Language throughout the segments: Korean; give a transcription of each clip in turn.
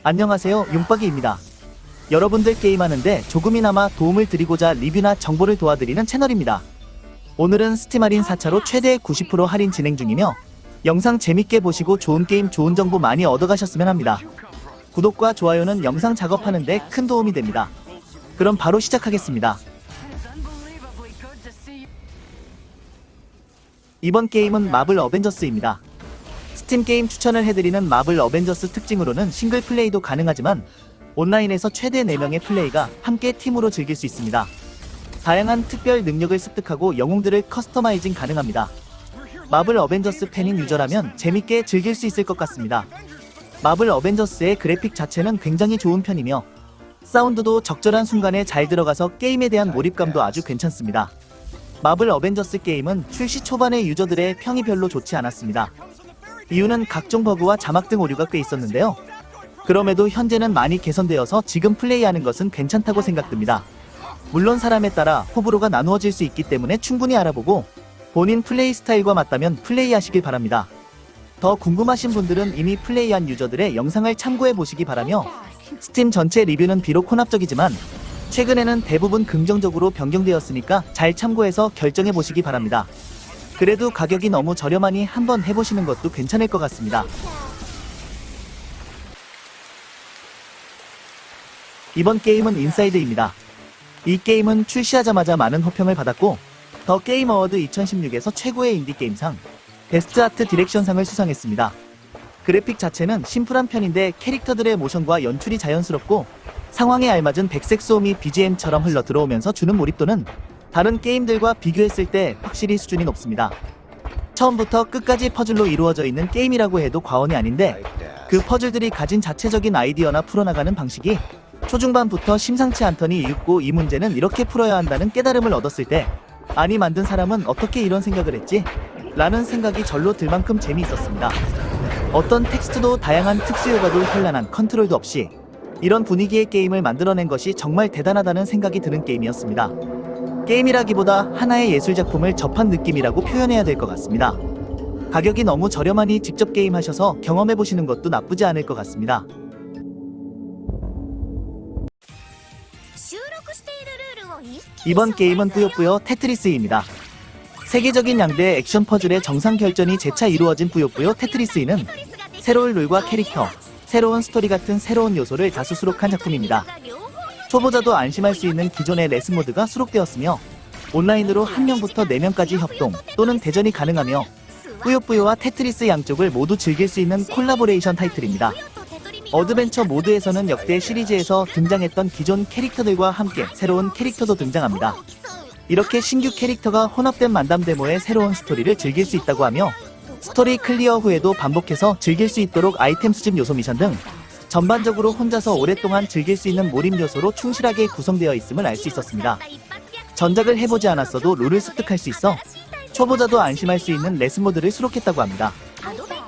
안녕하세요, 용박이입니다. 여러분들 게임하는데 조금이나마 도움을 드리고자 리뷰나 정보를 도와드리는 채널입니다. 오늘은 스팀 할인 4차로 최대 90% 할인 진행 중이며 영상 재밌게 보시고 좋은 게임 좋은 정보 많이 얻어가셨으면 합니다. 구독과 좋아요는 영상 작업하는데 큰 도움이 됩니다. 그럼 바로 시작하겠습니다. 이번 게임은 마블 어벤져스입니다. 스팀 게임 추천을 해드리는 마블 어벤져스 특징으로는 싱글 플레이도 가능하지만 온라인에서 최대 4명의 플레이가 함께 팀으로 즐길 수 있습니다. 다양한 특별 능력을 습득하고 영웅들을 커스터마이징 가능합니다. 마블 어벤져스 팬인 유저라면 재밌게 즐길 수 있을 것 같습니다. 마블 어벤져스의 그래픽 자체는 굉장히 좋은 편이며 사운드도 적절한 순간에 잘 들어가서 게임에 대한 몰입감도 아주 괜찮습니다. 마블 어벤져스 게임은 출시 초반에 유저들의 평이 별로 좋지 않았습니다. 이유는 각종 버그와 자막 등 오류가 꽤 있었는데요. 그럼에도 현재는 많이 개선되어서 지금 플레이하는 것은 괜찮다고 생각됩니다. 물론 사람에 따라 호불호가 나누어질 수 있기 때문에 충분히 알아보고 본인 플레이 스타일과 맞다면 플레이하시길 바랍니다. 더 궁금하신 분들은 이미 플레이한 유저들의 영상을 참고해 보시기 바라며 스팀 전체 리뷰는 비록 혼합적이지만 최근에는 대부분 긍정적으로 변경되었으니까 잘 참고해서 결정해 보시기 바랍니다. 그래도 가격이 너무 저렴하니 한번 해보시는 것도 괜찮을 것 같습니다. 이번 게임은 인사이드입니다. 이 게임은 출시하자마자 많은 호평을 받았고 더 게임 어워드 2016에서 최고의 인디게임상 베스트 아트 디렉션상을 수상했습니다. 그래픽 자체는 심플한 편인데 캐릭터들의 모션과 연출이 자연스럽고 상황에 알맞은 백색 소음이 BGM처럼 흘러 들어오면서 주는 몰입도는 다른 게임들과 비교했을 때 확실히 수준이 높습니다. 처음부터 끝까지 퍼즐로 이루어져 있는 게임이라고 해도 과언이 아닌데 그 퍼즐들이 가진 자체적인 아이디어나 풀어나가는 방식이 초중반부터 심상치 않더니 읽고 이 문제는 이렇게 풀어야 한다는 깨달음을 얻었을 때 아니 만든 사람은 어떻게 이런 생각을 했지? 라는 생각이 절로 들 만큼 재미있었습니다. 어떤 텍스트도 다양한 특수효과도 현란한 컨트롤도 없이 이런 분위기의 게임을 만들어낸 것이 정말 대단하다는 생각이 드는 게임이었습니다. 게임이라기보다 하나의 예술작품을 접한 느낌이라고 표현해야 될 것 같습니다. 가격이 너무 저렴하니 직접 게임하셔서 경험해보시는 것도 나쁘지 않을 것 같습니다. 이번 게임은 뿌요뿌요 테트리스입니다. 세계적인 양대 액션 퍼즐의 정상 결전이 재차 이루어진 뿌요뿌요 테트리스는 새로운 룰과 캐릭터, 새로운 스토리 같은 새로운 요소를 다수 수록한 작품입니다. 초보자도 안심할 수 있는 기존의 레슨 모드가 수록되었으며 온라인으로 1명부터 4명까지 협동 또는 대전이 가능하며 뿌요뿌요와 테트리스 양쪽을 모두 즐길 수 있는 콜라보레이션 타이틀입니다. 어드벤처 모드에서는 역대 시리즈에서 등장했던 기존 캐릭터들과 함께 새로운 캐릭터도 등장합니다. 이렇게 신규 캐릭터가 혼합된 만담 데모의 새로운 스토리를 즐길 수 있다고 하며 스토리 클리어 후에도 반복해서 즐길 수 있도록 아이템 수집 요소 미션 등 전반적으로 혼자서 오랫동안 즐길 수 있는 몰입 요소로 충실하게 구성되어 있음을 알 수 있었습니다. 전작을 해보지 않았어도 룰을 습득할 수 있어 초보자도 안심할 수 있는 레슨 모드를 수록했다고 합니다.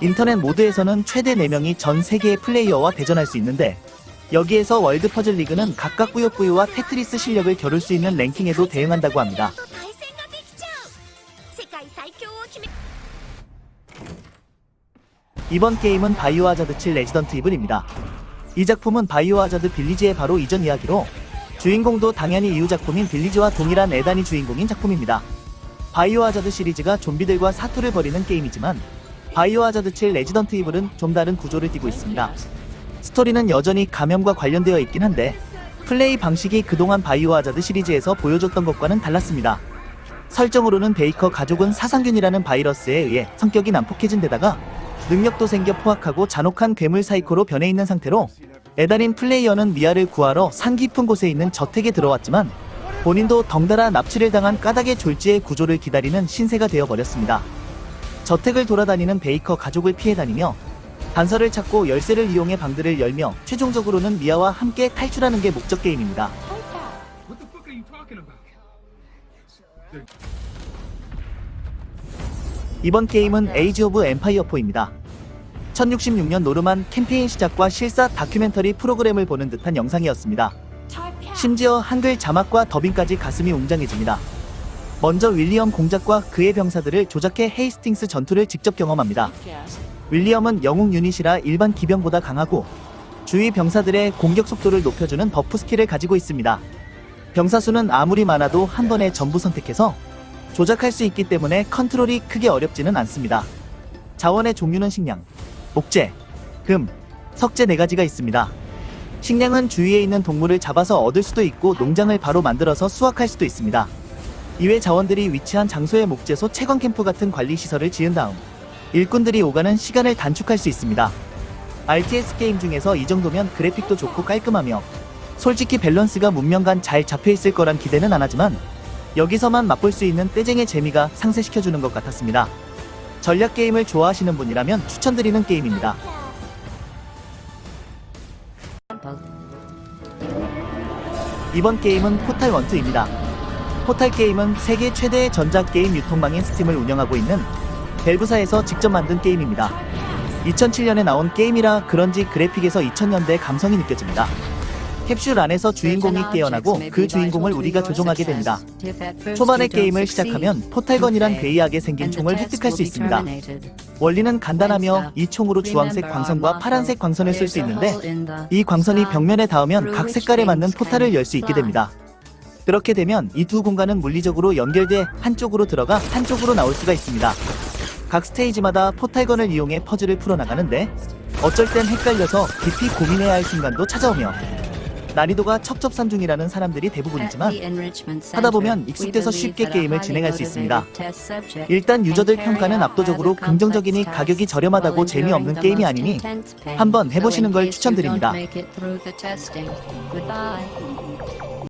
인터넷 모드에서는 최대 4명이 전 세계의 플레이어와 대전할 수 있는데 여기에서 월드 퍼즐 리그는 각각 뿌요뿌요와 테트리스 실력을 겨룰 수 있는 랭킹에도 대응한다고 합니다. 이번 게임은 바이오하자드 7 레지던트 이블입니다. 이 작품은 바이오하자드 빌리지의 바로 이전 이야기로 주인공도 당연히 이후 작품인 빌리지와 동일한 에단이 주인공인 작품입니다. 바이오하자드 시리즈가 좀비들과 사투를 벌이는 게임이지만 바이오하자드 7 레지던트 이블은 좀 다른 구조를 띠고 있습니다. 스토리는 여전히 감염과 관련되어 있긴 한데 플레이 방식이 그동안 바이오하자드 시리즈에서 보여줬던 것과는 달랐습니다. 설정으로는 베이커 가족은 사상균이라는 바이러스에 의해 성격이 난폭해진 데다가 능력도 생겨 포악하고 잔혹한 괴물 사이코로 변해 있는 상태로 에단인 플레이어는 미아를 구하러 산 깊은 곳에 있는 저택에 들어왔지만 본인도 덩달아 납치를 당한 까닭의 졸지의 구조를 기다리는 신세가 되어버렸습니다. 저택을 돌아다니는 베이커 가족을 피해 다니며 단서를 찾고 열쇠를 이용해 방들을 열며 최종적으로는 미아와 함께 탈출하는 게 목적 게임입니다. 이번 게임은 에이지 오브 엠파이어 4입니다. 1066년 노르만 캠페인 시작과 실사 다큐멘터리 프로그램을 보는 듯한 영상이었습니다. 심지어 한글 자막과 더빙까지 가슴이 웅장해집니다. 먼저 윌리엄 공작과 그의 병사들을 조작해 헤이스팅스 전투를 직접 경험합니다. 윌리엄은 영웅 유닛이라 일반 기병보다 강하고 주위 병사들의 공격 속도를 높여주는 버프 스킬을 가지고 있습니다. 병사 수는 아무리 많아도 한 번에 전부 선택해서 조작할 수 있기 때문에 컨트롤이 크게 어렵지는 않습니다. 자원의 종류는 식량, 목재, 금, 석재 4가지가 있습니다. 식량은 주위에 있는 동물을 잡아서 얻을 수도 있고 농장을 바로 만들어서 수확할 수도 있습니다. 이외 자원들이 위치한 장소의 목재소 채광 캠프 같은 관리 시설을 지은 다음 일꾼들이 오가는 시간을 단축할 수 있습니다. RTS 게임 중에서 이 정도면 그래픽도 좋고 깔끔하며 솔직히 밸런스가 문명간 잘 잡혀있을 거란 기대는 안 하지만 여기서만 맛볼 수 있는 떼쟁의 재미가 상쇄시켜주는 것 같았습니다. 전략 게임을 좋아하시는 분이라면 추천드리는 게임입니다. 이번 게임은 포탈 1,2입니다. 포탈 게임은 세계 최대의 전작 게임 유통망인 스팀을 운영하고 있는 밸브사에서 직접 만든 게임입니다. 2007년에 나온 게임이라 그런지 그래픽에서 2000년대 감성이 느껴집니다. 캡슐 안에서 주인공이 깨어나고 그 주인공을 우리가 조종하게 됩니다. 초반에 게임을 시작하면 포탈건이란 괴이하게 생긴 총을 획득할 수 있습니다. 원리는 간단하며 이 총으로 주황색 광선과 파란색 광선을 쏠 수 있는데 이 광선이 벽면에 닿으면 각 색깔에 맞는 포탈을 열 수 있게 됩니다. 그렇게 되면 이 두 공간은 물리적으로 연결돼 한쪽으로 들어가 한쪽으로 나올 수가 있습니다. 각 스테이지마다 포탈건을 이용해 퍼즐을 풀어나가는데 어쩔 땐 헷갈려서 깊이 고민해야 할 순간도 찾아오며 난이도가 첩첩산중이라는 사람들이 대부분이지만 하다보면 익숙돼서 쉽게 게임을 진행할 수 있습니다. 일단 유저들 평가는 압도적으로 긍정적이니 가격이 저렴하다고 재미없는 게임이 아니니 한번 해보시는 걸 추천드립니다.